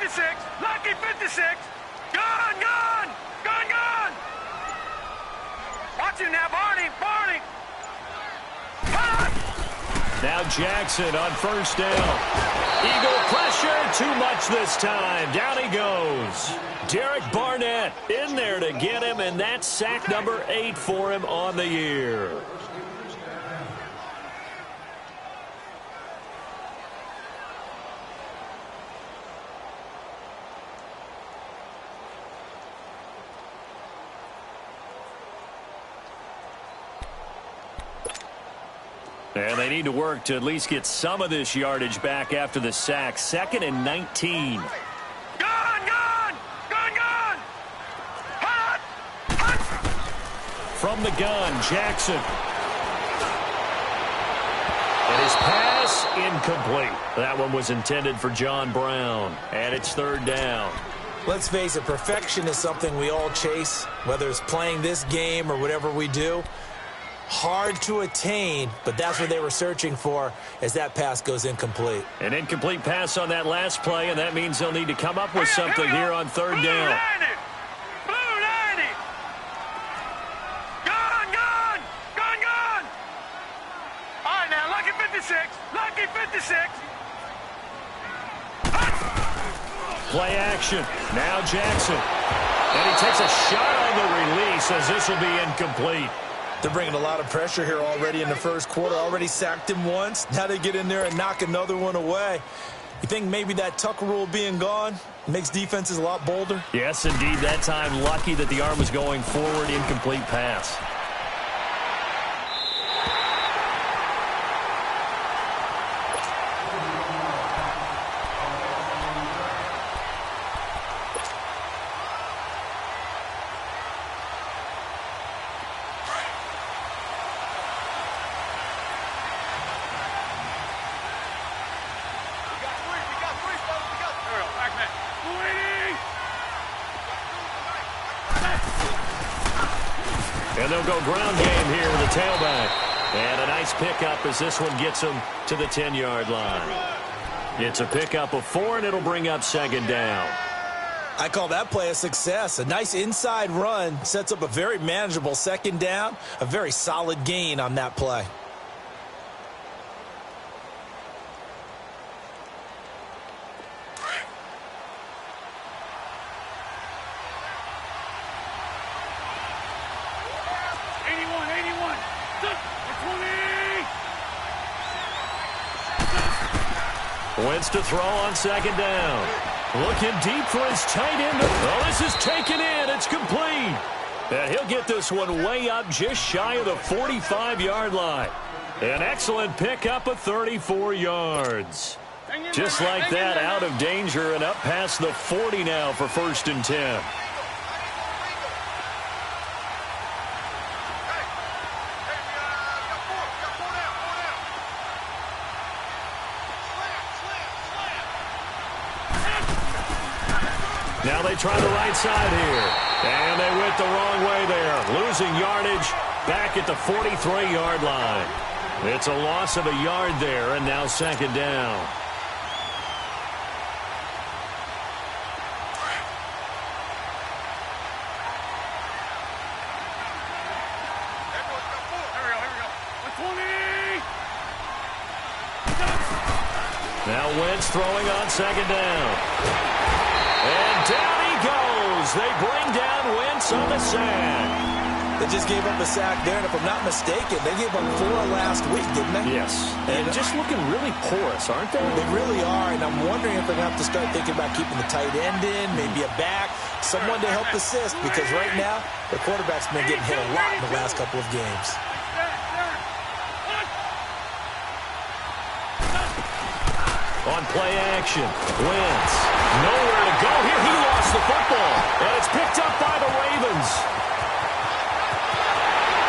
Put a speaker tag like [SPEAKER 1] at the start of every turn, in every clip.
[SPEAKER 1] 56. Lucky 56. Gone, gone. Gone, gone. Watch him now, Barney. Barney.
[SPEAKER 2] Now Jackson on first down. Eagle pressure, too much this time. Down he goes. Derek Barnett in there to get him, and that's sack number 8 for him on the year. And they need to work to at least get some of this yardage back after the sack. 2nd and 19.
[SPEAKER 1] Gone, gone. Gone, gone. Hot. Hot.
[SPEAKER 2] From the gun, Jackson. And his pass incomplete. That one was intended for John Brown. And it's 3rd down.
[SPEAKER 3] Let's face it, perfection is something we all chase, whether it's playing this game or whatever we do. Hard to attain, but that's what they were searching for as that pass goes incomplete.
[SPEAKER 2] An incomplete pass on that last play, and that means they'll need to come up with something here on 3rd down.
[SPEAKER 1] Blue 90. Gone, gone. Gone, gone. All right, now, Lucky 56. Lucky 56.
[SPEAKER 2] Play action. Now Jackson. And he takes a shot on the release as this will be incomplete.
[SPEAKER 3] They're bringing a lot of pressure here already in the first quarter. Already sacked him once. Now they get in there and knock another one away. You think maybe that Tucker rule being gone makes defenses a lot bolder?
[SPEAKER 2] Yes, indeed. That time, lucky that the arm was going forward. Incomplete pass. And they'll go ground game here with a tailback. And a nice pickup as this one gets them to the 10-yard line. It's a pickup of 4, and it'll bring up 2nd down.
[SPEAKER 3] I call that play a success. A nice inside run sets up a very manageable 2nd down. A very solid gain on that play.
[SPEAKER 2] Wentz to throw on 2nd down. Looking deep for his tight end. Oh, this is taken in. It's complete. And he'll get this one way up just shy of the 45-yard line. An excellent pickup of 34 yards. Just like that, out of danger and up past the 40 now for 1st and 10. Now they try the right side here. And they went the wrong way there. Losing yardage back at the 43-yard line. It's a loss of a yard there, and now 2nd down. Now Wentz throwing on 2nd down. And down he goes. They bring down Wentz on the sack.
[SPEAKER 3] They just gave up a sack there, and if I'm not mistaken, they gave up 4 last week, didn't they?
[SPEAKER 2] Yes. And just looking really porous, aren't they?
[SPEAKER 3] They really are, and I'm wondering if they're going to have to start thinking about keeping the tight end in, maybe a back, someone to help assist, because right now, the quarterback's been getting hit a lot in the last couple of games.
[SPEAKER 2] On play action, Wentz. Nowhere to go here. He lost the football. And it's picked up by the Ravens.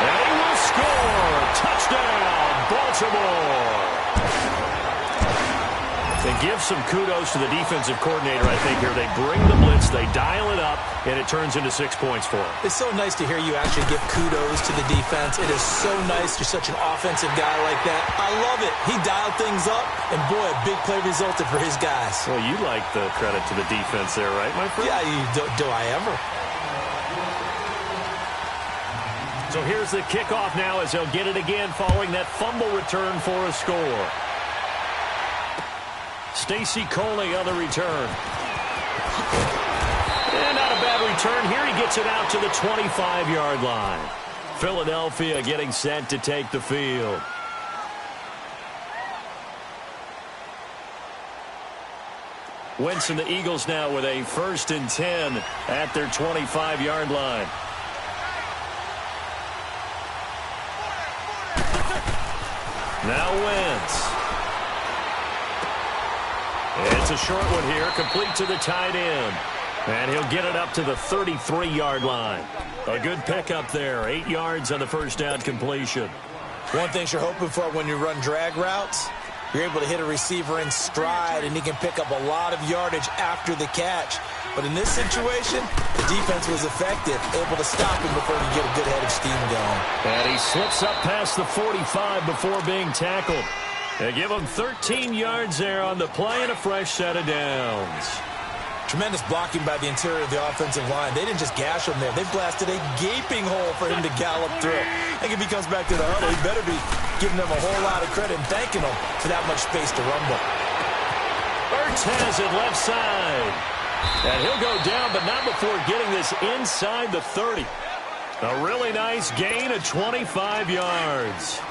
[SPEAKER 2] And he will score. Touchdown, Baltimore. And give some kudos to the defensive coordinator, I think, here. They bring the blitz, they dial it up, and it turns into 6 points for them.
[SPEAKER 3] It's so nice to hear you actually give kudos to the defense. It is so nice. You're such an offensive guy like that. I love it. He dialed things up, and boy, a big play resulted for his guys.
[SPEAKER 2] Well, you like the credit to the defense there, right, my friend?
[SPEAKER 3] Yeah, do I ever?
[SPEAKER 2] So here's the kickoff now as they'll get it again following that fumble return for a score. Stacy Coley on the return. And not a bad return here. He gets it out to the 25-yard line. Philadelphia getting set to take the field. Wentz and the Eagles now with a 1st and 10 at their 25-yard line. Now Wentz. It's a short one here, complete to the tight end. And he'll get it up to the 33-yard line. A good pickup there, 8 yards on the first down completion.
[SPEAKER 3] One thing you're hoping for when you run drag routes, you're able to hit a receiver in stride, and he can pick up a lot of yardage after the catch. But in this situation, the defense was effective, able to stop him before he get a good head of steam going.
[SPEAKER 2] And he slips up past the 45 before being tackled. They give him 13 yards there on the play and a fresh set of downs.
[SPEAKER 3] Tremendous blocking by the interior of the offensive line. They didn't just gash him there. They blasted a gaping hole for him to gallop through. I think if he comes back to the huddle, he better be giving them a whole lot of credit and thanking them for that much space to rumble.
[SPEAKER 2] Ertz has it left side. And he'll go down, but not before getting this inside the 30. A really nice gain of 25 yards.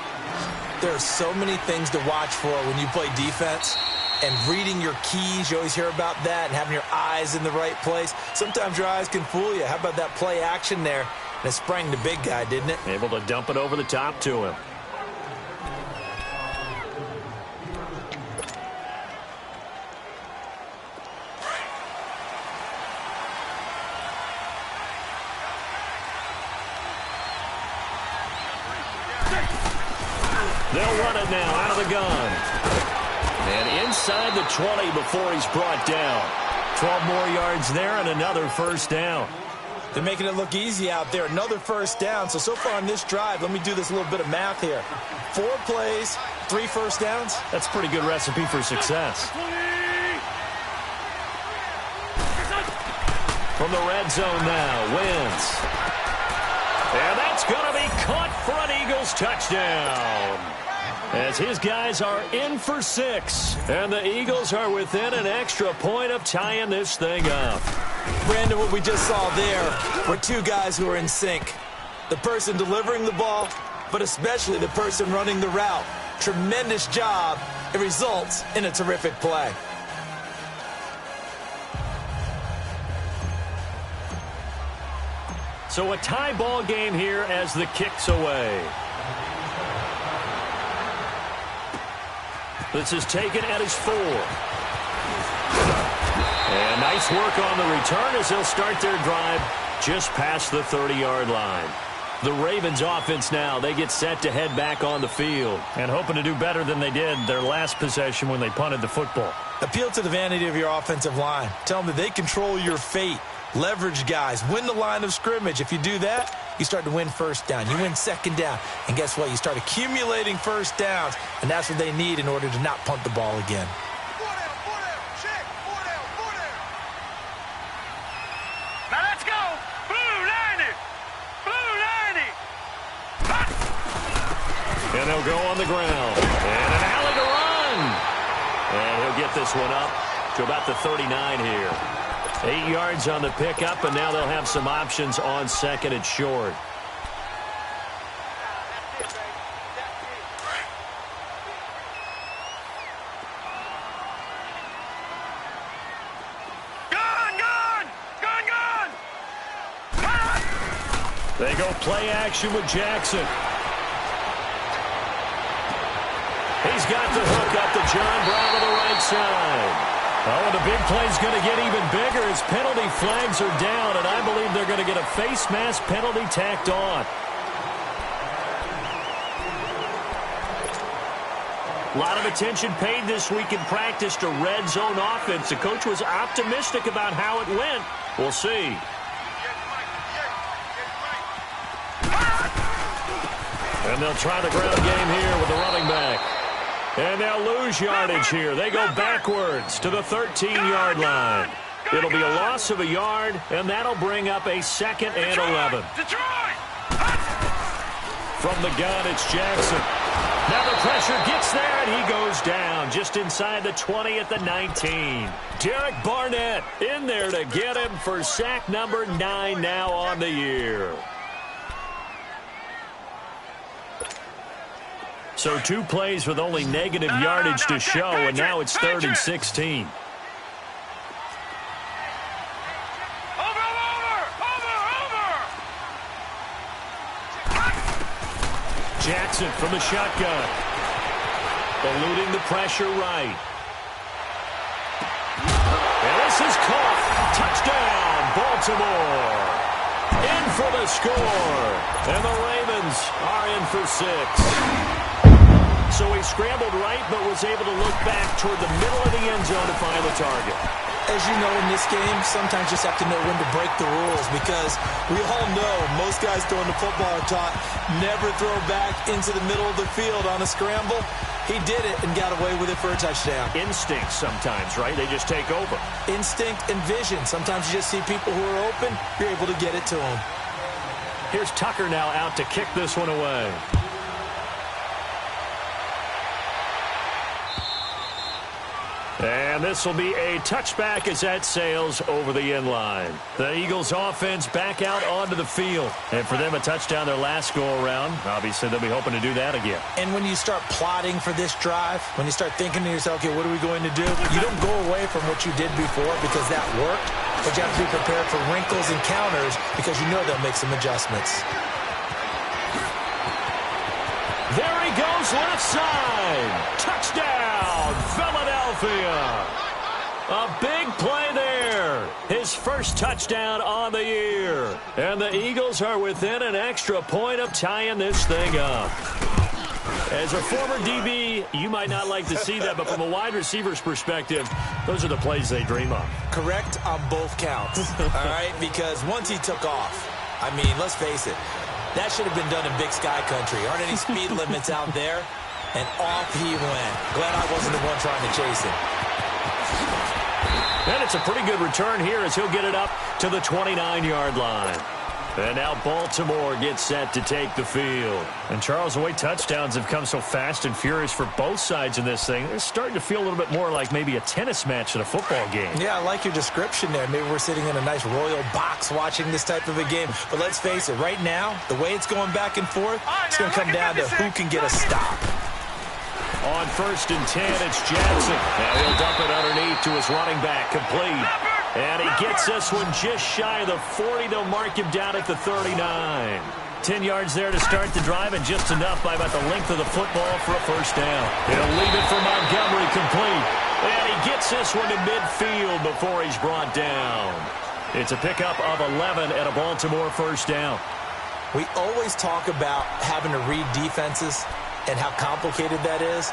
[SPEAKER 3] There are so many things to watch for when you play defense. And reading your keys, you always hear about that, and having your eyes in the right place. Sometimes your eyes can fool you. How about that play action there? And it sprang the big guy, didn't it?
[SPEAKER 2] Able to dump it over the top to him. They'll run it now out of the gun. And inside the 20 before he's brought down. 12 more yards there and another first down.
[SPEAKER 3] They're making it look easy out there. Another first down. So far on this drive, let me do this little bit of math here. 4 plays, 3 first downs.
[SPEAKER 2] That's a pretty good recipe for success. From the red zone now, Wentz. And that's going to be caught for an Eagles touchdown. As his guys are in for 6. And the Eagles are within an extra point of tying this thing up.
[SPEAKER 3] Brandon, what we just saw there were 2 guys who are in sync. The person delivering the ball, but especially the person running the route. Tremendous job. It results in a terrific play.
[SPEAKER 2] So a tie ball game here as the kick's away. This is taken at his 4. And nice work on the return as they'll start their drive just past the 30-yard line. The Ravens offense now, they get set to head back on the field and hoping to do better than they did their last possession when they punted the football.
[SPEAKER 3] Appeal to the vanity of your offensive line. Tell them that they control your fate. Leverage guys. Win the line of scrimmage. If you do that, you start to win first down. You win second down. And guess what? You start accumulating first downs. And that's what they need in order to not punt the ball again.
[SPEAKER 1] Now let's go. Blue 90. Blue 90.
[SPEAKER 2] And they'll go on the ground. And an alley to run. And he'll get this one up to about the 39 here. 8 yards on the pickup, and now they'll have some options on second and short. They go play action with Jackson. He's got the hook up to John Brown to the right side. Oh, and the big play's going to get even bigger as penalty flags are down, and I believe they're going to get a face mask penalty tacked on. A lot of attention paid this week in practice to red zone offense. The coach was optimistic about how it went. We'll see. And they'll try the ground game here with the running back. And they'll lose yardage here. They go backwards to the 13-yard line. It'll be a loss of a yard, and that'll bring up a 2nd and 11. From the gun, it's Jackson. Now the pressure gets there, and he goes down just inside the 20 at the 19. Derek Barnett in there to get him for sack number 9 now on the year. So 2 plays with only negative yardage to show, and now it's 3rd and 16. Jackson from the shotgun. Eluding the pressure right. And this is caught. Touchdown, Baltimore. In for the score. And the Ravens are in for 6. So he scrambled right, but was able to look back toward the middle of the end zone to find the target.
[SPEAKER 3] As you know, in this game, sometimes you just have to know when to break the rules, because we all know most guys throwing the football are taught never throw back into the middle of the field on a scramble. He did it and got away with it for a touchdown.
[SPEAKER 2] Instinct sometimes, right? They just take over.
[SPEAKER 3] Instinct and vision. Sometimes you just see people who are open, you're able to get it to them.
[SPEAKER 2] Here's Tucker now out to kick this one away. And this will be a touchback as that sails over the end line. The Eagles offense back out onto the field. And for them, a touchdown their last go-around. Obviously, they'll be hoping to do that again.
[SPEAKER 3] And when you start plotting for this drive, when you start thinking to yourself, okay, what are we going to do? You don't go away from what you did before because that worked. But you have to be prepared for wrinkles and counters because you know they'll make some adjustments.
[SPEAKER 2] There he goes, left side. Touchdown, Philadelphia. A big play there. His first touchdown on the year. And the Eagles are within an extra point of tying this thing up. As a former DB, you might not like to see that, but from a wide receiver's perspective, those are the plays they dream of.
[SPEAKER 3] Correct on both counts, all right? Because once he took off, I mean, let's face it, that should have been done in Big Sky Country. Aren't any speed limits out there? And off he went. Glad I wasn't the one trying to chase him.
[SPEAKER 2] And it's a pretty good return here as he'll get it up to the 29-yard line. And now Baltimore gets set to take the field. And Charles, the way touchdowns have come so fast and furious for both sides in this thing, it's starting to feel a little bit more like maybe a tennis match at a football game.
[SPEAKER 3] Yeah, I like your description there. Maybe we're sitting in a nice royal box watching this type of a game. But let's face it, right now, the way it's going back and forth, it's going to come down to who can get a stop.
[SPEAKER 2] On 1st and 10, it's Jackson. Now he'll dump it underneath to his running back, complete. And he gets this one just shy of the 40. They'll mark him down at the 39. 10 yards there to start the drive, and just enough by about the length of the football for a first down. He'll leave it for Montgomery, complete. And he gets this one to midfield before he's brought down. It's a pickup of 11 and a Baltimore first down.
[SPEAKER 3] We always talk about having to read defenses and how complicated that is.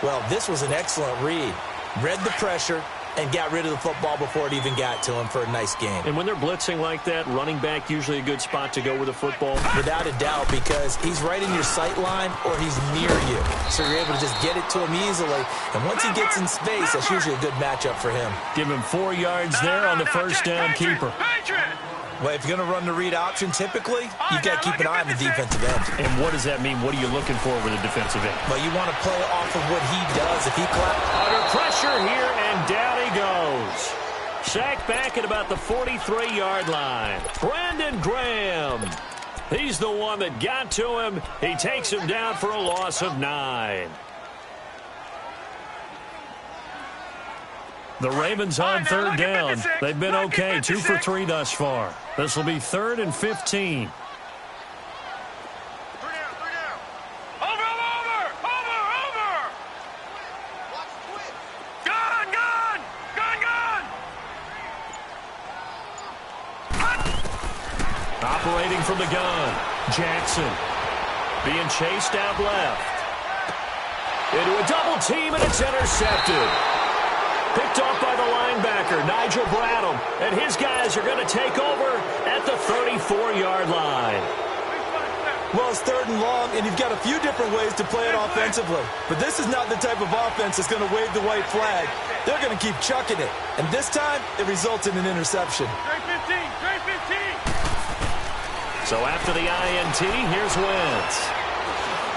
[SPEAKER 3] Well, this was an excellent read. Read the pressure and got rid of the football before it even got to him for a nice game.
[SPEAKER 2] And when they're blitzing like that, running back usually a good spot to go with the football.
[SPEAKER 3] Without a doubt, because he's right in your sight line or he's near you. So you're able to just get it to him easily. And once he gets in space, that's usually a good matchup for him.
[SPEAKER 2] Give him 4 yards there on the first down keeper.
[SPEAKER 3] Well, if you're going to run the read option, typically, you've got to keep an eye on the defensive end.
[SPEAKER 2] And what does that mean? What are you looking for with a defensive end?
[SPEAKER 3] Well, you want to play off of what he does. If he claps
[SPEAKER 2] under pressure here, and down he goes. Sacked back at about the 43-yard line. Brandon Graham. He's the one that got to him. He takes him down for a loss of 9. The Ravens on 3rd down. They've been okay, 2 for 3 thus far. This will be 3rd and 15. Operating from the gun, Jackson being chased out left. into a double team, and it's intercepted. Picked off by the linebacker, Nigel Bradham. And his guys are going to take over at the 34-yard line.
[SPEAKER 3] Well, it's 3rd and long, and you've got a few different ways to play it offensively. But this is not the type of offense that's going to wave the white flag. They're going to keep chucking it. And this time, it results in an interception.
[SPEAKER 1] Trade 15, trade 15.
[SPEAKER 2] So after the INT, here's Wentz.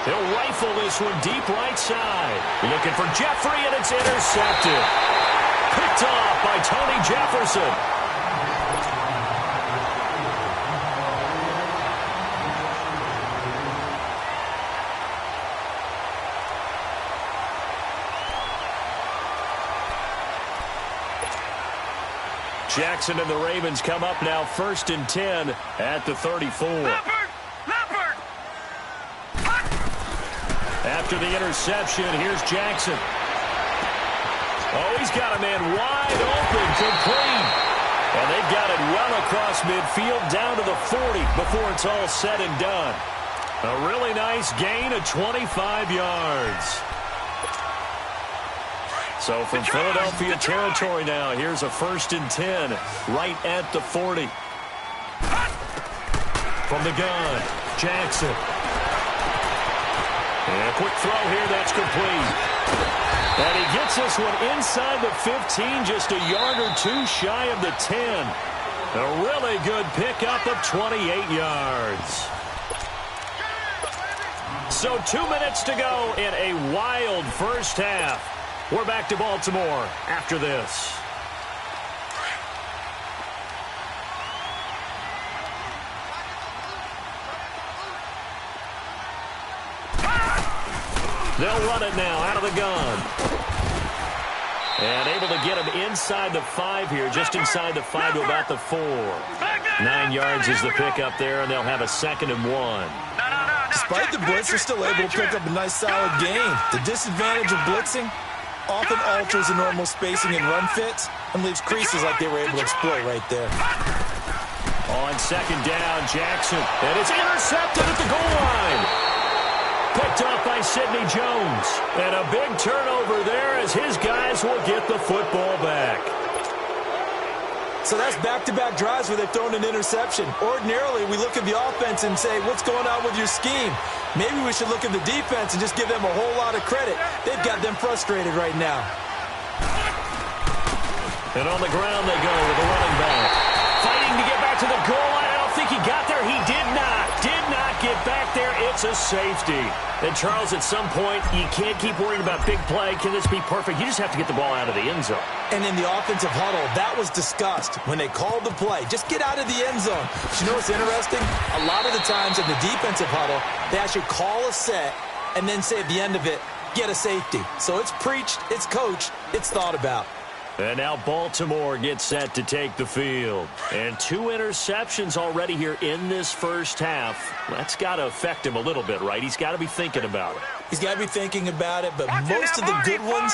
[SPEAKER 2] He'll rifle this one deep right side. Looking for Jeffrey, and it's intercepted. Picked off by Tony Jefferson. Jackson and the Ravens come up now 1st and 10 at the 34.
[SPEAKER 1] Leopard! Leopard!
[SPEAKER 2] After the interception, here's Jackson. Oh, he's got a man wide open, complete. And they've got it well across midfield down to the 40 before it's all said and done. A really nice gain of 25 yards. So from Philadelphia territory now, here's a 1st and 10 right at the 40. From the gun, Jackson. And a quick throw here, that's complete. And he gets this one inside the 15, just a yard or two shy of the 10. A really good pickup of 28 yards. So 2 minutes to go in a wild first half. We're back to Baltimore after this. They'll run it now out of the gun. And able to get him inside the 5 here, just inside the 5 to about the 4. 9 yards is the pickup there, and they'll have a 2nd and 1.
[SPEAKER 3] Despite the blitz, they're still able to pick up a nice solid gain. The disadvantage of blitzing often alters the normal spacing and run fits and leaves creases like they were able to exploit right there.
[SPEAKER 2] On 2nd down, Jackson. And it's intercepted at the goal line. Picked off by Sidney Jones. And a big turnover there as his guys will get the football back.
[SPEAKER 3] So that's back-to-back drives where they've thrown an interception. Ordinarily, we look at the offense and say, what's going on with your scheme? Maybe we should look at the defense and just give them a whole lot of credit. They've got them frustrated right now.
[SPEAKER 2] And on the ground they go with the running back. Fighting to get back to the goal line. I don't think he got there. He did not. Did not get back there. It's a safety. And Charles, at some point, you can't keep worrying about big play. Can this be perfect? You just have to get the ball out of the end zone.
[SPEAKER 3] And in the offensive huddle, that was discussed when they called the play. Just get out of the end zone. But you know what's interesting? A lot of the times in the defensive huddle, they actually call a set and then say at the end of it, get a safety. So it's preached, it's coached, it's thought about.
[SPEAKER 2] And now Baltimore gets set to take the field. And 2 interceptions already here in this first half. That's got to affect him a little bit, right? He's got to be thinking about it.
[SPEAKER 3] He's got to be thinking about it, but most of the good ones,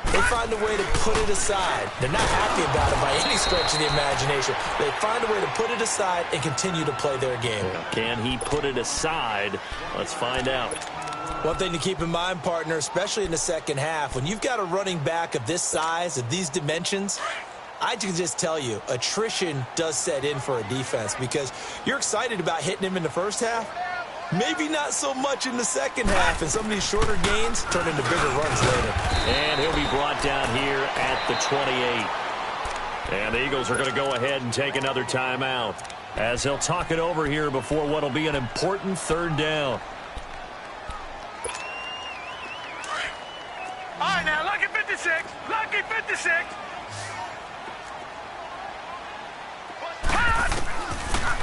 [SPEAKER 3] they find a way to put it aside. They're not happy about it by any stretch of the imagination. They find a way to put it aside and continue to play their game.
[SPEAKER 2] Can he put it aside? Let's find out.
[SPEAKER 3] One thing to keep in mind, partner, especially in the second half, when you've got a running back of this size, of these dimensions, I can just tell you, attrition does set in for a defense because you're excited about hitting him in the first half. Maybe not so much in the second half, and some of these shorter gains turn into bigger runs later.
[SPEAKER 2] And he'll be brought down here at the 28. And the Eagles are going to go ahead and take another timeout as they'll talk it over here before what will be an important 3rd down.
[SPEAKER 1] All right, now, lucky 56. Lucky 56.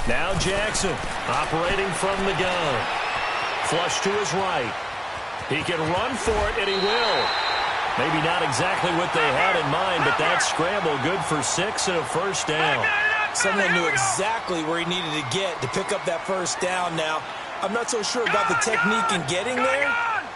[SPEAKER 2] Now Jackson operating from the gun. Flush to his right. He can run for it, and he will. Maybe not exactly what they had in mind, but that scramble good for 6 and a 1st down.
[SPEAKER 3] Someone knew exactly where he needed to get to pick up that 1st down now. I'm not so sure about the technique in getting there,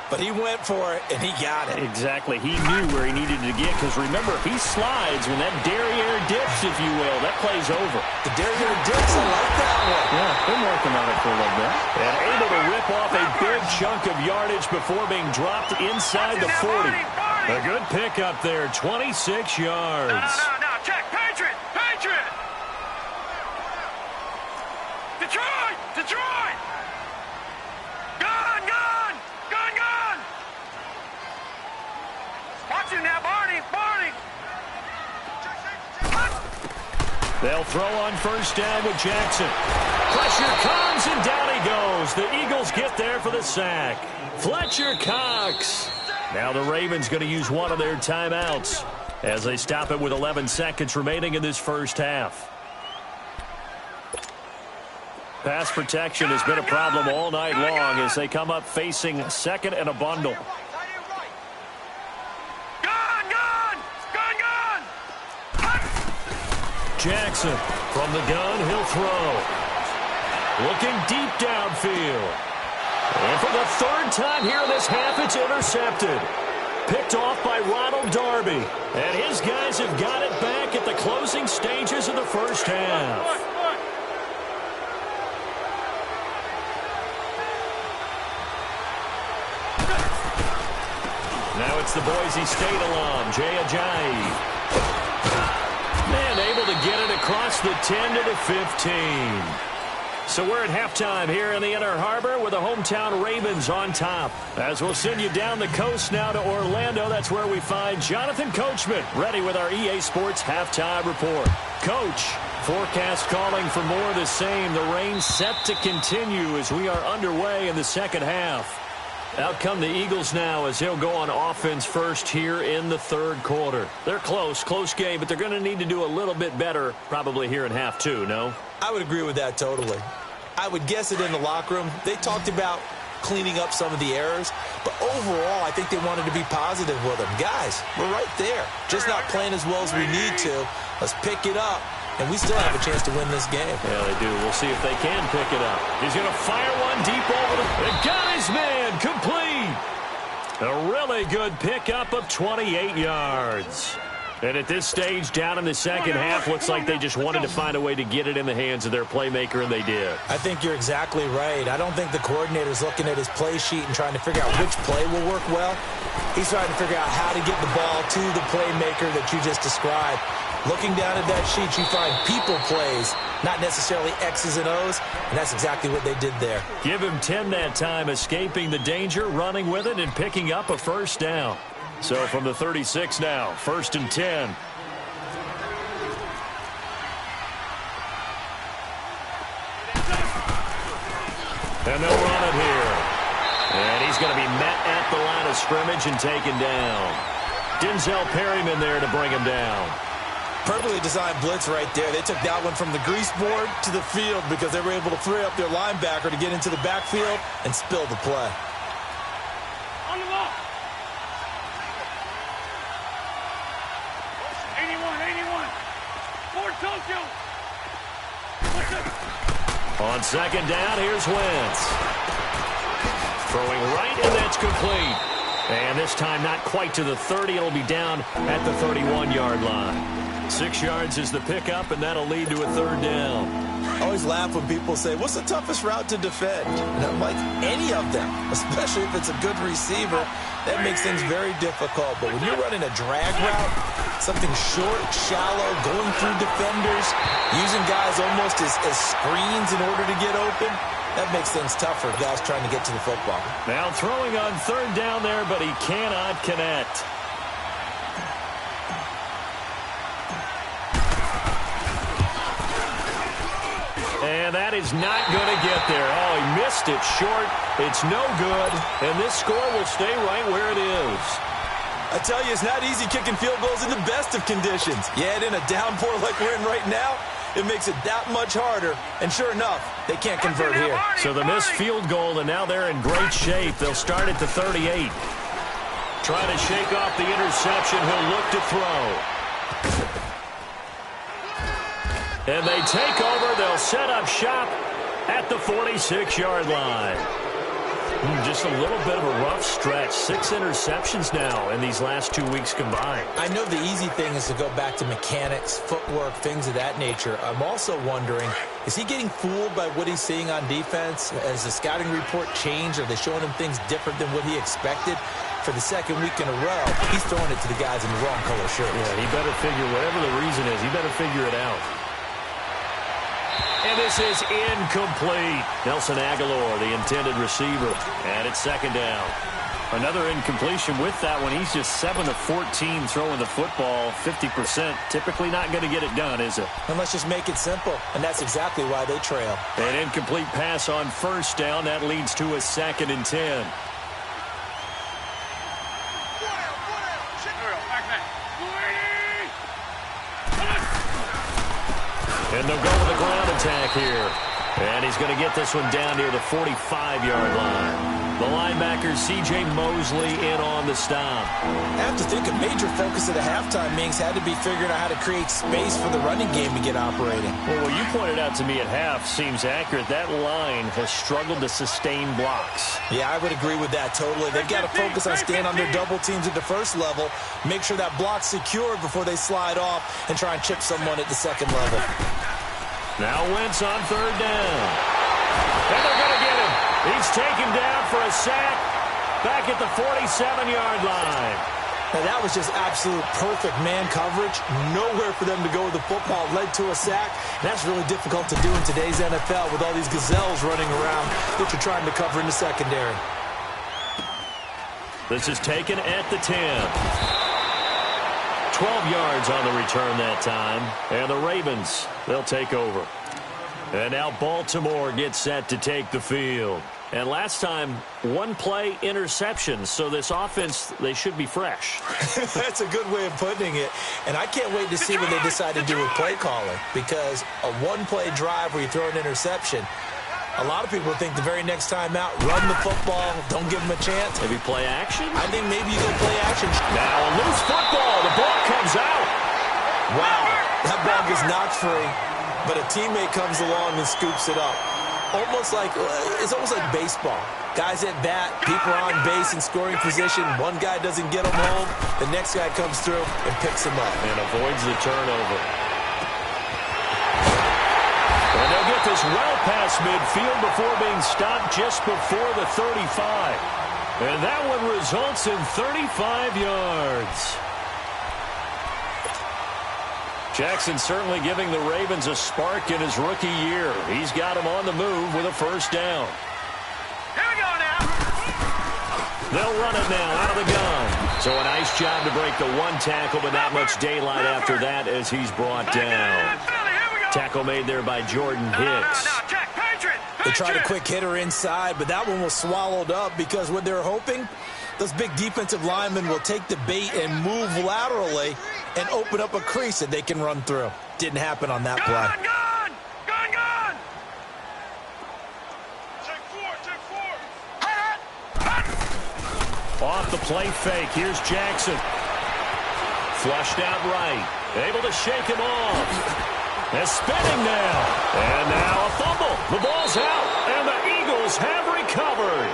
[SPEAKER 3] but he went for it, and he got it.
[SPEAKER 2] Exactly. He knew where he needed to get, because remember, if he slides, when that derriere dips, if you will, that play's over.
[SPEAKER 3] The derriere dips, I like that one.
[SPEAKER 2] Yeah, been working on it for a little bit. And able to rip off a big chunk of yardage before being dropped inside the 40. A good pickup there, 26 yards.
[SPEAKER 1] No, check, Patriot! Detroit! Gun! Watch him now, Barney!
[SPEAKER 2] They'll throw on first down with Jackson. Pressure comes, and down he goes. The Eagles get there for the sack. Fletcher Cox. Now the Ravens going to use one of their timeouts as they stop it with 11 seconds remaining in this first half. Pass protection has been a problem all night long as they come up facing second and a bundle. Jackson from the gun, he'll throw. Looking deep downfield. And for the third time here in this half, it's intercepted. Picked off by Ronald Darby. And his guys have got it back at the closing stages of the first half. Now it's the Boise State alum, Jay Ajayi. And able to get it across the 10 to the 15. So we're at halftime here in the Inner Harbor with the hometown Ravens on top. As we'll send you down the coast now to Orlando, that's where we find Jonathan Coachman ready with our EA Sports halftime report. Coach, forecast calling for more of the same. The rain set to continue as we are underway in the second half. Out come the Eagles now as they'll go on offense first here in the third quarter. They're close game, but they're going to need to do a little bit better probably here in half two, no?
[SPEAKER 3] I would agree with that totally. I would guess it in the locker room. They talked about cleaning up some of the errors, but overall I think they wanted to be positive with them. Guys, we're right there. Just not playing as well as we need to. Let's pick it up. And we still have a chance to win this game.
[SPEAKER 2] Yeah, they do. We'll see if they can pick it up. He's going to fire one deep over the... And got his man complete. A really good pickup of 28 yards. And at this stage, down in the second half, looks like they just wanted to find a way to get it in the hands of their playmaker, and they did.
[SPEAKER 3] I think you're exactly right. I don't think the coordinator's looking at his play sheet and trying to figure out which play will work well. He's trying to figure out how to get the ball to the playmaker that you just described. Looking down at that sheet, you find people plays, not necessarily X's and O's, and that's exactly what they did there.
[SPEAKER 2] Give him 10 that time, escaping the danger, running with it, and picking up a first down. So from the 36 now, 1st and 10. And they'll run it here. And he's going to be met at the line of scrimmage and taken down. Denzel Perryman there to bring him down.
[SPEAKER 3] Perfectly designed blitz right there. They took that one from the grease board to the field because they were able to free up their linebacker to get into the backfield and spill the play.
[SPEAKER 1] On the ball. 81. Ford Tokyo.
[SPEAKER 2] On second down, here's Wentz. Throwing right, and that's complete. And this time not quite to the 30. It'll be down at the 31-yard line. 6 yards is the pickup, and that'll lead to a third down.
[SPEAKER 3] I always laugh when people say, what's the toughest route to defend? And I'm like, any of them, especially if it's a good receiver. That makes things very difficult. But when you're running a drag route, something short, shallow, going through defenders, using guys almost as screens in order to get open, that makes things tougher, guys trying to get to the football.
[SPEAKER 2] Now throwing on third down there, but he cannot connect. And that is not going to get there. Oh, he missed it short. It's no good. And this score will stay right where it is.
[SPEAKER 3] I tell you, it's not easy kicking field goals in the best of conditions. Yet in a downpour like we're in right now, it makes it that much harder. And sure enough, they can't convert here.
[SPEAKER 2] So the missed field goal, and now they're in great shape. They'll start at the 38. Trying to shake off the interception. He'll look to throw. And they take over. They'll set up shop at the 46-yard line. Just a little bit of a rough stretch. 6 interceptions now in these last 2 weeks combined.
[SPEAKER 3] I know the easy thing is to go back to mechanics, footwork, things of that nature. I'm also wondering, is he getting fooled by what he's seeing on defense? Has the scouting report changed? Are they showing him things different than what he expected? For the second week in a row, he's throwing it to the guys in the wrong color shirts.
[SPEAKER 2] Yeah, he better figure, whatever the reason is, he better figure it out. And this is incomplete. Nelson Aguilar, the intended receiver. And it's second down. Another incompletion with that one. He's just 7 of 14 throwing the football. 50%. Typically not going to get it done, is it?
[SPEAKER 3] And let's just make it simple. And that's exactly why they trail.
[SPEAKER 2] An incomplete pass on first down. That leads to a 2nd and 10. And they'll go with a ground attack here. And he's going to get this one down near the 45-yard line. The linebacker, C.J. Mosley, in on the stop.
[SPEAKER 3] I have to think a major focus of the halftime meetings had to be figuring out how to create space for the running game to get operating.
[SPEAKER 2] Well, what you pointed out to me at half seems accurate. That line has struggled to sustain blocks.
[SPEAKER 3] Yeah, I would agree with that totally. They've got to focus on staying on their double teams at the first level, make sure that block's secured before they slide off and try and chip someone at the second level.
[SPEAKER 2] Now Wentz on third down. And they're going to get him. He's taken down for a sack back at the 47-yard line.
[SPEAKER 3] Now that was just absolute perfect man coverage. Nowhere for them to go with the football. Led to a sack. And that's really difficult to do in today's NFL with all these gazelles running around that you're trying to cover in the secondary.
[SPEAKER 2] This is taken at the 10. 12 yards on the return that time. And the Ravens, they'll take over. And now Baltimore gets set to take the field. And last time, 1-play interception. So this offense, they should be fresh.
[SPEAKER 3] That's a good way of putting it. And I can't wait to see what they decide to do with play calling. Because a 1-play drive where you throw an interception, a lot of people think the very next time out, run the football, don't give them a chance.
[SPEAKER 2] Maybe play action?
[SPEAKER 3] I think maybe you go play action.
[SPEAKER 2] Now a loose football. The ball comes out.
[SPEAKER 3] Wow. That ball gets knocked free, but a teammate comes along and scoops it up. It's almost like baseball. Guys at bat, people are on base in scoring position. One guy doesn't get them home. The next guy comes through and picks him up.
[SPEAKER 2] And avoids the turnover. And they'll get this well past midfield before being stopped just before the 35. And that one results in 35 yards. Jackson certainly giving the Ravens a spark in his rookie year. He's got him on the move with a first down.
[SPEAKER 1] Here we go now.
[SPEAKER 2] They'll run it now out of the gun. So a nice job to break the one tackle, but not much daylight after that as he's brought down. Tackle made there by Jordan Hicks.
[SPEAKER 3] They tried a quick hitter inside, but that one was swallowed up because what they're hoping, those big defensive linemen will take the bait and move laterally and open up a crease that they can run through. Didn't happen on that play.
[SPEAKER 1] Gone! Take 4.
[SPEAKER 2] Off the play fake. Here's Jackson. Flushed out right. Able to shake him off. They're spinning now. And now a fumble. The ball's out. And the Eagles have recovered.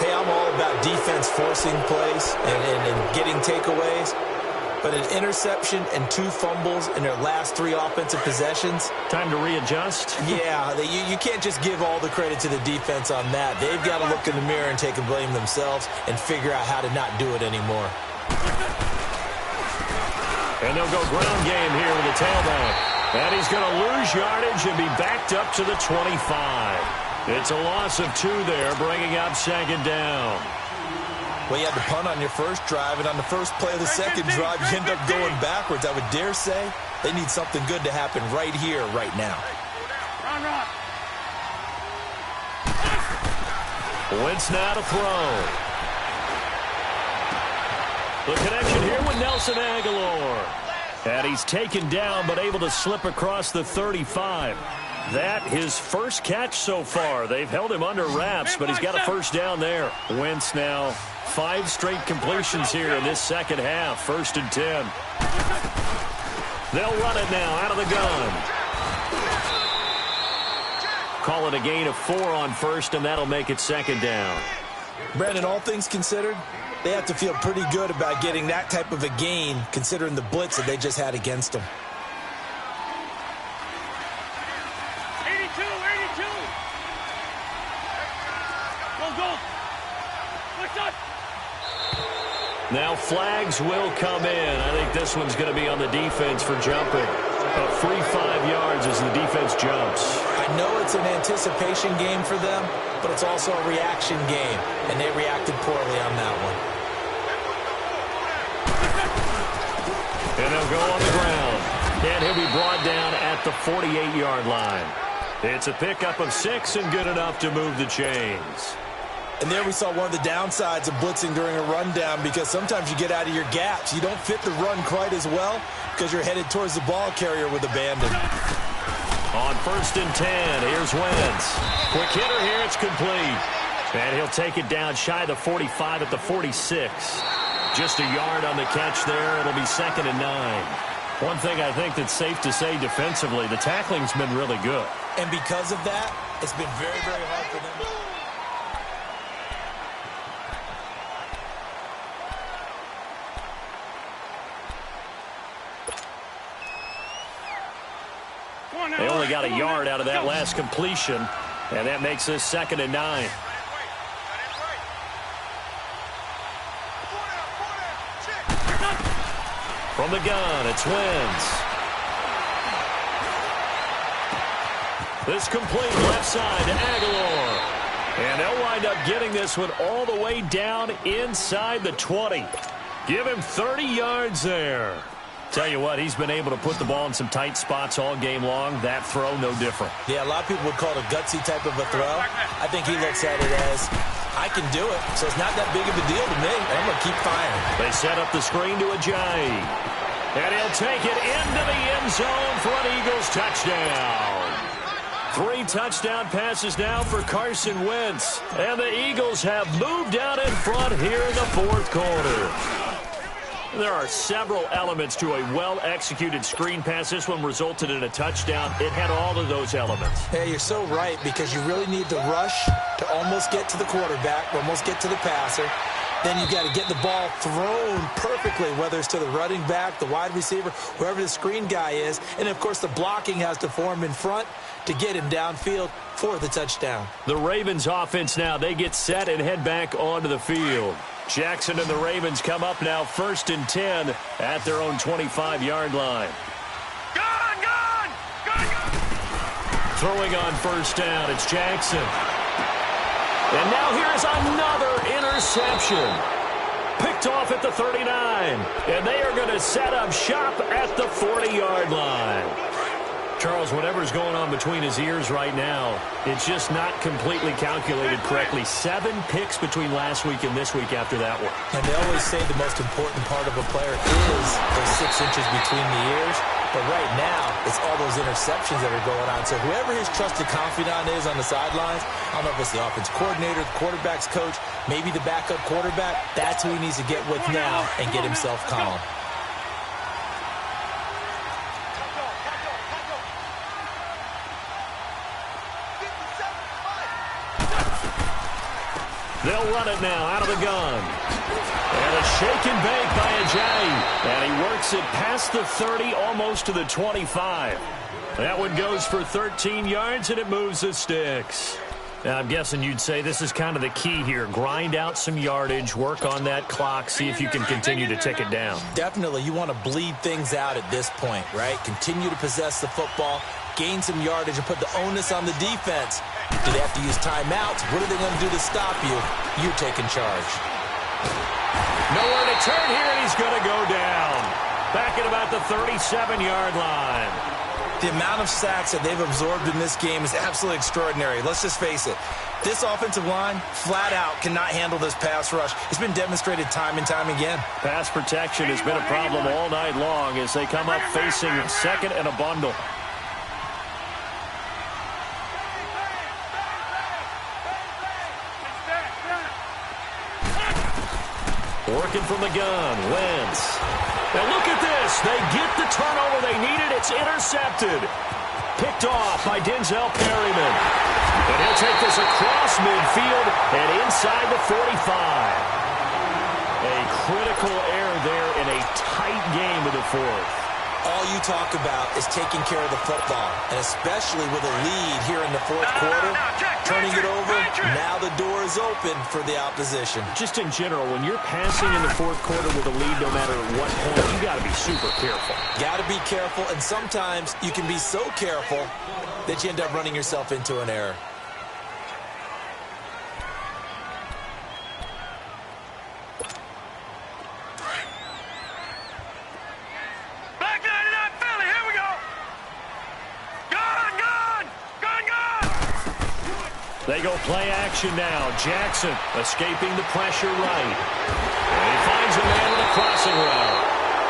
[SPEAKER 3] Hey, I'm all about defense forcing plays and getting takeaways. But an interception and 2 fumbles in their last 3 offensive possessions.
[SPEAKER 2] Time to readjust?
[SPEAKER 3] Yeah, you can't just give all the credit to the defense on that. They've got to look in the mirror and take a blame themselves and figure out how to not do it anymore.
[SPEAKER 2] And they'll go ground game here with the tailback. And he's going to lose yardage and be backed up to the 25. It's a loss of 2 there, bringing up second down.
[SPEAKER 3] Well, you had to punt on your first drive, and on the first play of the second drive, you end up going backwards. I would dare say they need something good to happen right here, right now.
[SPEAKER 2] Wentz now to throw. The connection here with Nelson Aguilar. And he's taken down, but able to slip across the 35. That his first catch so far. They've held him under wraps, but he's got a first down there. Wentz now 5 straight completions here in this second half. 1st and 10. They'll run it now out of the gun. Call it a gain of 4 on first, and that'll make it second down.
[SPEAKER 3] Brandon, all things considered, they have to feel pretty good about getting that type of a gain considering the blitz that they just had against them.
[SPEAKER 1] 82, 82. Go. What's up?
[SPEAKER 2] Now flags will come in. I think this one's going to be on the defense for jumping. A free 5 yards as the defense jumps.
[SPEAKER 3] I know it's an anticipation game for them, but it's also a reaction game, and they reacted poorly on that one.
[SPEAKER 2] And they'll go on the ground. And he'll be brought down at the 48-yard line. It's a pickup of 6 and good enough to move the chains.
[SPEAKER 3] And there we saw one of the downsides of blitzing during a rundown, because sometimes you get out of your gaps. You don't fit the run quite as well because you're headed towards the ball carrier with abandon.
[SPEAKER 2] On 1st and 10, here's Wentz. Quick hitter here, it's complete. And he'll take it down shy of the 45 at the 46. Just a yard on the catch there. It'll be 2nd and 9. One thing I think that's safe to say defensively, the tackling's been really good.
[SPEAKER 3] And because of that, it's been very, very hard for them.
[SPEAKER 2] They only got a yard out of that last completion, and that makes this 2nd and 9. From the gun, it's Wentz. This complete left side to Aguilar. And they'll wind up getting this one all the way down inside the 20. Give him 30 yards there. Tell you what, he's been able to put the ball in some tight spots all game long. That throw, no different.
[SPEAKER 3] Yeah, a lot of people would call it a gutsy type of a throw. I think he looks at it as, I can do it, so it's not that big of a deal to me. I'm going to keep firing.
[SPEAKER 2] They set up the screen to Ajayi. And he'll take it into the end zone for an Eagles touchdown. 3 touchdown passes now for Carson Wentz. And the Eagles have moved out in front here in the 4th quarter. There are several elements to a well-executed screen pass. This one resulted in a touchdown. It had all of those elements.
[SPEAKER 3] Yeah, you're so right, because you really need to rush to almost get to the quarterback, almost get to the passer. Then you've got to get the ball thrown perfectly, whether it's to the running back, the wide receiver, whoever the screen guy is. And, of course, the blocking has to form in front to get him downfield for the touchdown.
[SPEAKER 2] The Ravens offense now, they get set and head back onto the field. Jackson and the Ravens come up now 1st and 10 at their own 25-yard line.
[SPEAKER 1] Gone!
[SPEAKER 2] Throwing on 1st down, it's Jackson. And now here's another interception. Picked off at the 39. And they are going to set up shop at the 40-yard line. Charles, whatever's going on between his ears right now, it's just not completely calculated correctly. 7 picks between last week and this week after that one.
[SPEAKER 3] And they always say the most important part of a player is those 6 inches between the ears. But right now, it's all those interceptions that are going on. So whoever his trusted confidant is on the sidelines, I don't know if it's the offense coordinator, the quarterback's coach, maybe the backup quarterback, that's who he needs to get with now and get himself calm.
[SPEAKER 2] They'll run it now out of the gun. And a shake and bake by Ajayi. And he works it past the 30, almost to the 25. That one goes for 13 yards, and it moves the sticks. Now, I'm guessing you'd say this is kind of the key here. Grind out some yardage, work on that clock, see if you can continue to tick it down.
[SPEAKER 3] Definitely. You want to bleed things out at this point, right? Continue to possess the football, gain some yardage, and put the onus on the defense. Do they have to use timeouts? What are they going to do to stop you? You're taking charge.
[SPEAKER 2] Nowhere to turn here, and he's going to go down. Back at about the 37-yard line.
[SPEAKER 3] The amount of sacks that they've absorbed in this game is absolutely extraordinary. Let's just face it. This offensive line, flat out, cannot handle this pass rush. It's been demonstrated time and time again.
[SPEAKER 2] Pass protection has been a problem all night long as they come up facing 2nd and a bundle. Working from the gun, Wentz. Now look at this. They get the turnover they needed. It's intercepted. Picked off by Denzel Perryman. And he'll take this across midfield and inside the 45. A critical error there in a tight game of the fourth.
[SPEAKER 3] All you talk about is taking care of the football, and especially with a lead here in the fourth quarter, turning it over, now the door is open for the opposition.
[SPEAKER 2] Just in general, when you're passing in the fourth quarter with a lead, no matter what point, you got to be super careful.
[SPEAKER 3] Got to be careful, and sometimes you can be so careful that you end up running yourself into an error.
[SPEAKER 2] They go play action now. Jackson escaping the pressure right. And he finds a man with a crossing route.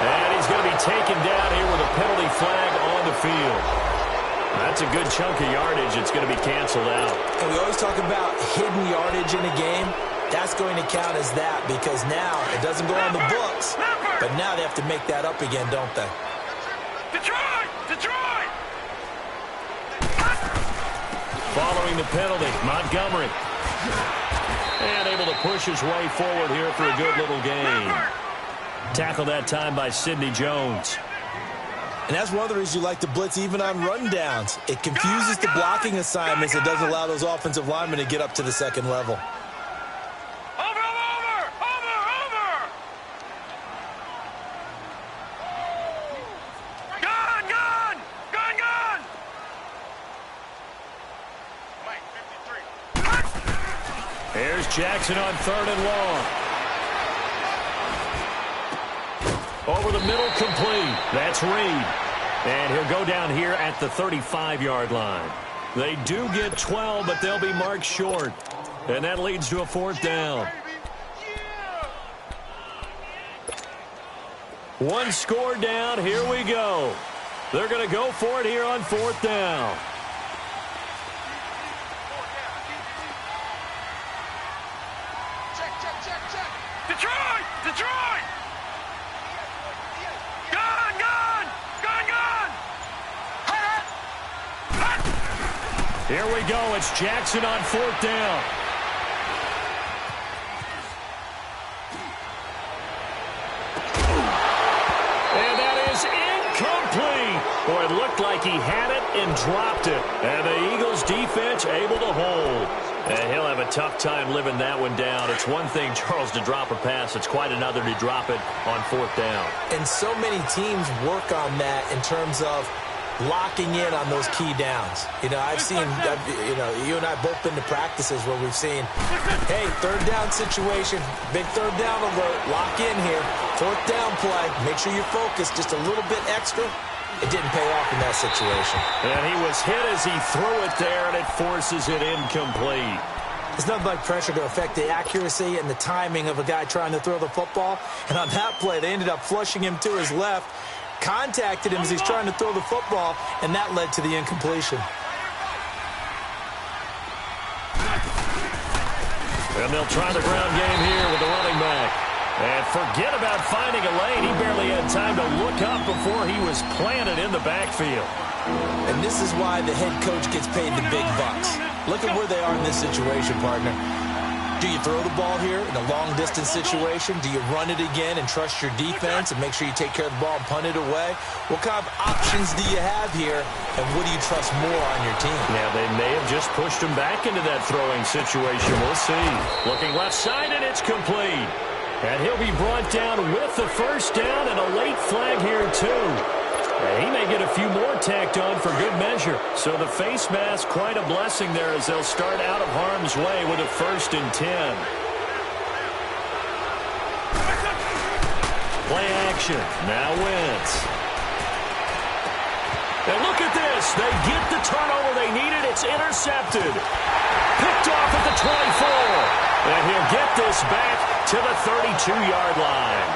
[SPEAKER 2] And he's going to be taken down here with a penalty flag on the field. That's a good chunk of yardage. It's going to be canceled out.
[SPEAKER 3] And we always talk about hidden yardage in a game. That's going to count as that because now it doesn't go on the books. But now they have to make that up again, don't they?
[SPEAKER 1] Detroit! Detroit!
[SPEAKER 2] Following the penalty, Montgomery. And able to push his way forward here for a good little gain. Tackled that time by Sidney Jones.
[SPEAKER 3] And that's one of the reasons you like to blitz even on rundowns. It confuses the blocking assignments. It doesn't allow those offensive linemen to get up to the second level.
[SPEAKER 2] Here's Jackson on 3rd and long. Over the middle, complete. That's Reed. And he'll go down here at the 35-yard line. They do get 12, but they'll be marked short. And that leads to a 4th down. One score down. Here we go. They're going to go for it here on 4th down.
[SPEAKER 1] Detroit! Detroit! Gun! Gun! Gun! Gun!
[SPEAKER 2] Here we go. It's Jackson on 4th down. And that is incomplete. Boy, it looked like he had it and dropped it. And the Eagles defense able to hold. And he'll have a tough time living that one down. It's one thing, Charles, to drop a pass. It's quite another to drop it on 4th down.
[SPEAKER 3] And so many teams work on that in terms of locking in on those key downs. You know, I've seen, you and I both been to practices where we've seen, hey, 3rd down situation, big 3rd down alert, lock in here, 4th down play, make sure you're focused just a little bit extra. It didn't pay off in that situation.
[SPEAKER 2] And he was hit as he threw it there, and it forces it incomplete.
[SPEAKER 3] There's nothing like pressure to affect the accuracy and the timing of a guy trying to throw the football. And on that play, they ended up flushing him to his left, contacted him as he's trying to throw the football, and that led to the incompletion.
[SPEAKER 2] And they'll try the ground game here with the running back. And forget about finding a lane. He barely had time to look up before he was planted in the backfield.
[SPEAKER 3] And this is why the head coach gets paid the big bucks. Look at where they are in this situation, partner. Do you throw the ball here in a long-distance situation? Do you run it again and trust your defense and make sure you take care of the ball and punt it away? What kind of options do you have here, and what do you trust more on your team?
[SPEAKER 2] Yeah, they may have just pushed him back into that throwing situation. We'll see. Looking left side, and it's complete. And he'll be brought down with the 1st down and a late flag here, too. And he may get a few more tacked on for good measure. So the face mask, quite a blessing there as they'll start out of harm's way with a 1st and 10. Play action. Now Wentz. And look at this. They get the turnover they needed. It's intercepted. Picked off at the 24. And he'll get this back to the 32-yard line.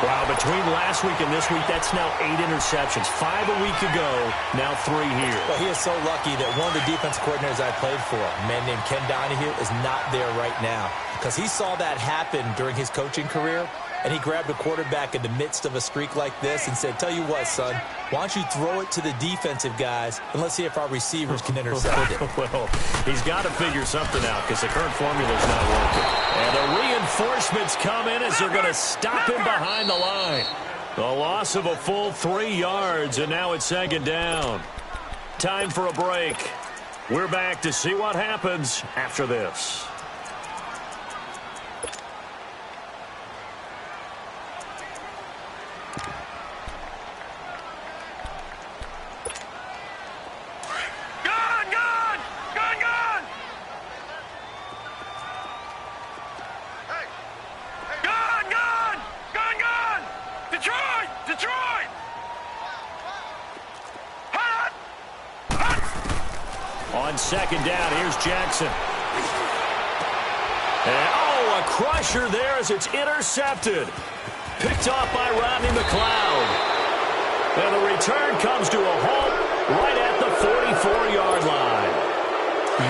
[SPEAKER 2] Wow, between last week and this week, that's now 8 interceptions. 5 a week ago, now 3 here.
[SPEAKER 3] Well, he is so lucky that one of the defense coordinators I played for, a man named Ken Donahue, is not there right now. Because he saw that happen during his coaching career, and he grabbed a quarterback in the midst of a streak like this and said, tell you what, son, why don't you throw it to the defensive guys, and let's see if our receivers can intercept it.
[SPEAKER 2] Well, he's got to figure something out because the current formula is not working. And the reinforcements come in as they're going to stop him behind the line. The loss of a full 3 yards, and now it's second down. Time for a break. We're back to see what happens after this. On second down, here's Jackson. And, a crusher there as it's intercepted. Picked off by Rodney McLeod. And the return comes to a halt right at the 44-yard line.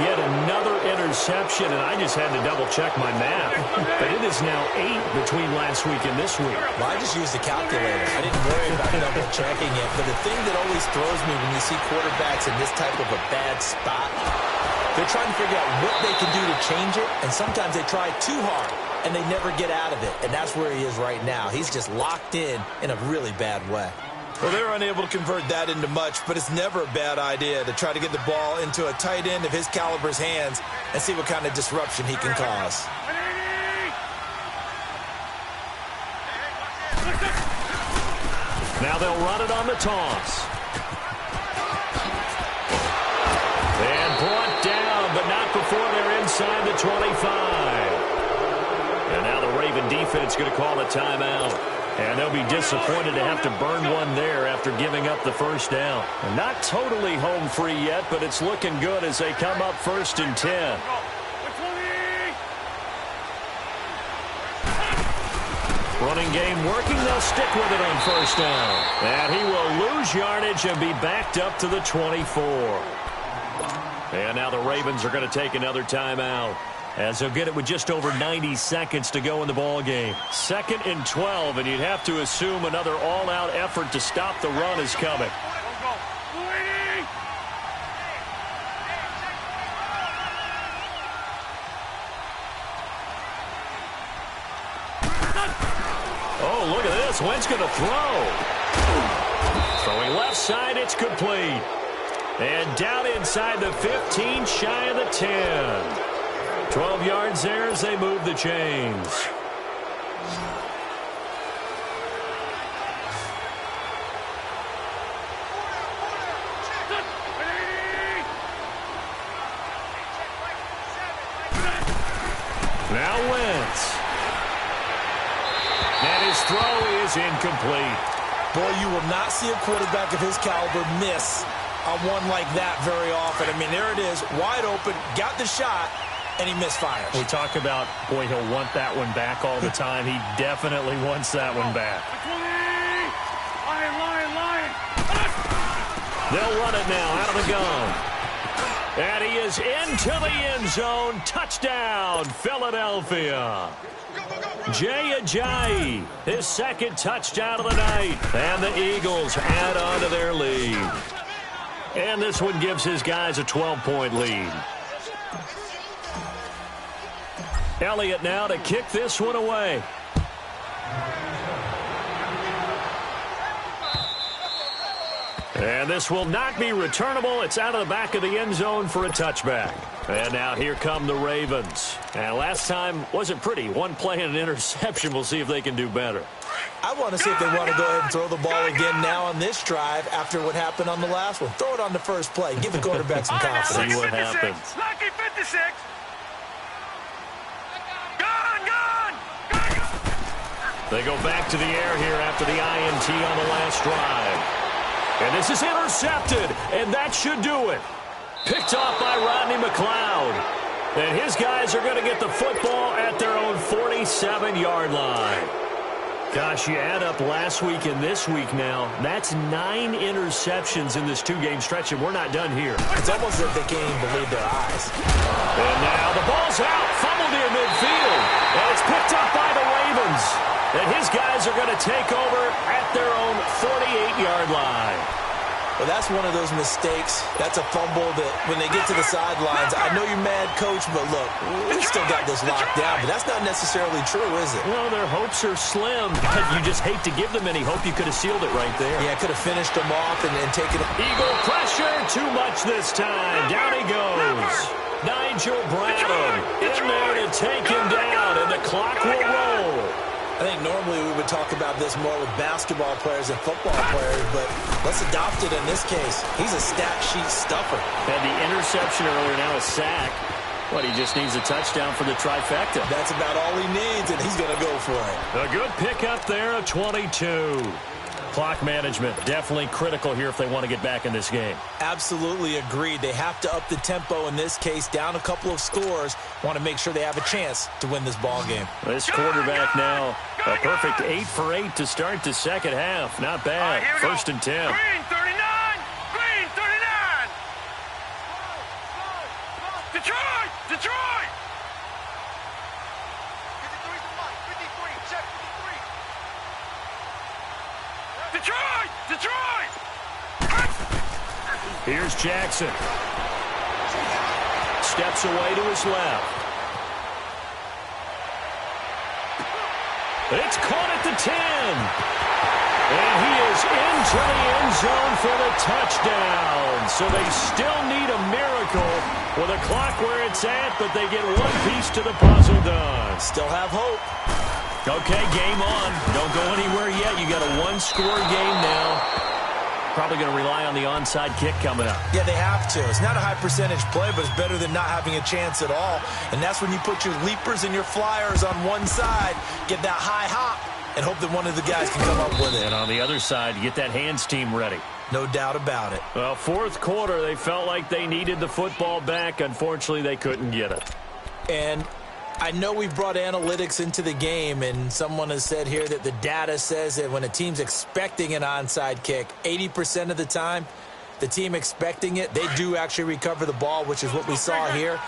[SPEAKER 2] Yet another interception, and I just had to double-check my math. But it is now 8 between last week and this week.
[SPEAKER 3] Well, I just used a calculator. I didn't worry about double-checking it. But the thing that always throws me when you see quarterbacks in this type of a bad spot, they're trying to figure out what they can do to change it, and sometimes they try too hard, and they never get out of it. And that's where he is right now. He's just locked in a really bad way.
[SPEAKER 4] Well, they're unable to convert that into much, but it's never a bad idea to try to get the ball into a tight end of his caliber's hands and see what kind of disruption he can cause.
[SPEAKER 2] Now they'll run it on the toss. And brought down, but not before they're inside the 25. And now the Raven defense going to call a timeout. And they'll be disappointed to have to burn one there after giving up the first down. And not totally home free yet, but it's looking good as they come up 1st and 10. Running game working. They'll stick with it on 1st down. And he will lose yardage and be backed up to the 24. And now the Ravens are going to take another timeout, as they'll get it with just over 90 seconds to go in the ball game. 2nd and 12, and you'd have to assume another all-out effort to stop the run is coming. Oh, look at this. Wentz going to throw. Throwing left side, it's complete. And down inside the 15, shy of the 10. 12 yards there as they move the chains. Now Wentz. And his throw is incomplete.
[SPEAKER 4] Boy, you will not see a quarterback of his caliber miss on one like that very often. I mean, there it is, wide open, got the shot, and he misfires.
[SPEAKER 2] We talk about, boy, he'll want that one back all the time. He definitely wants that one back. They'll run it now out of the gun. And he is into the end zone. Touchdown, Philadelphia. Jay Ajayi, his 2nd touchdown of the night. And the Eagles add on to their lead. And this one gives his guys a 12-point lead. Elliott now to kick this one away. And this will not be returnable. It's out of the back of the end zone for a touchback. And now here come the Ravens. And last time wasn't pretty. One play and an interception. We'll see if they can do better.
[SPEAKER 4] I want to see if they want to go ahead and throw the ball again now on this drive after what happened on the last one. Throw it on the first play. Give the quarterback some confidence.
[SPEAKER 2] See what happens.
[SPEAKER 1] Lucky 56.
[SPEAKER 2] They go back to the air here after the INT on the last drive. And this is intercepted, and that should do it. Picked off by Rodney McLeod. And his guys are going to get the football at their own 47-yard line. Gosh, you add up last week and this week now, that's 9 interceptions in this 2-game stretch, and we're not done here.
[SPEAKER 4] It's almost as if they can't even believe their eyes.
[SPEAKER 2] And now the ball's out, fumbled near midfield. And it's picked up by the Ravens. And his guys are going to take over at their own 48-yard line.
[SPEAKER 3] Well, that's one of those mistakes. That's a fumble that when they get to the sidelines, I know you're mad, Coach, but look, we still got this locked down. But that's not necessarily true, is it?
[SPEAKER 2] Well, their hopes are slim. You just hate to give them any hope. You could have sealed it right there.
[SPEAKER 3] Yeah, could have finished them off and taken it.
[SPEAKER 2] Eagle pressure, too much this time. Down he goes. Nigel Bradham in there to take him down, and the clock will roll.
[SPEAKER 3] I think normally we would talk about this more with basketball players and football players, but let's adopt it in this case. He's a stat sheet stuffer.
[SPEAKER 2] Had the interception earlier, now a sack. What, he just needs a touchdown for the trifecta.
[SPEAKER 3] That's about all he needs, and he's going to go for it.
[SPEAKER 2] A good pickup there of 22. Clock management, definitely critical here if they want to get back in this game.
[SPEAKER 3] Absolutely agreed. They have to up the tempo in this case, down a couple of scores. Want to make sure they have a chance to win this ball game.
[SPEAKER 2] This quarterback now, a perfect 8 for 8 to start the second half. Not bad. First and 10.
[SPEAKER 1] Green 39! Green 39! Detroit! Detroit! 53, check 53. Detroit! Detroit!
[SPEAKER 2] Here's Jackson. Steps away to his left. It's caught at the 10. And he is into the end zone for the touchdown. So they still need a miracle with a clock where it's at, but they get one piece to the puzzle done.
[SPEAKER 3] Still have hope.
[SPEAKER 2] Okay, game on. Don't go anywhere yet. You got a one-score game now. Probably going to rely on the onside kick coming up.
[SPEAKER 3] Yeah, they have to. It's not a high-percentage play, but it's better than not having a chance at all. And that's when you put your leapers and your flyers on one side, get that high hop, and hope that one of the guys can come up with it.
[SPEAKER 2] And on the other side, get that hands team ready.
[SPEAKER 3] No doubt about it.
[SPEAKER 2] Well, fourth quarter, they felt like they needed the football back. Unfortunately, they couldn't get it.
[SPEAKER 3] And I know we've brought analytics into the game, and someone has said here that the data says that when a team's expecting an onside kick, 80% of the time, the team expecting it, they do actually recover the ball, which is what we saw here.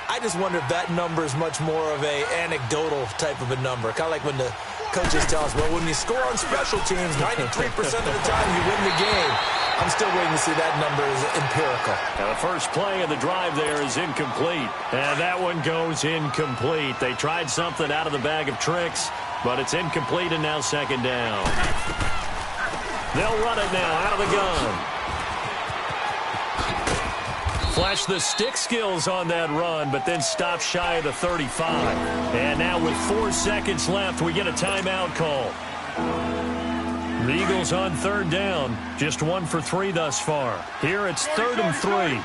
[SPEAKER 3] I just wonder if that number is much more of a anecdotal type of a number. Kind of like when the coaches tell us, well, when you score on special teams, 93% of the time you win the game. I'm still waiting to see that number is empirical.
[SPEAKER 2] Now the first play of the drive there is incomplete. And that one goes incomplete. They tried something out of the bag of tricks, but it's incomplete and now second down. They'll run it now out of the gun. Flash the stick skills on that run, but then stop shy of the 35. And now with 4 seconds left, we get a timeout call. The Eagles on third down. Just 1 for 3 thus far. Here it's 3rd and 3.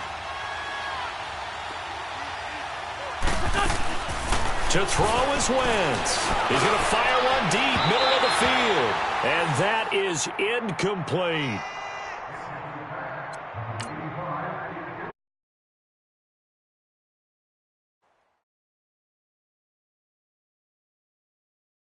[SPEAKER 2] To throw is Wentz. He's going to fire one deep, middle of the field. And that is incomplete.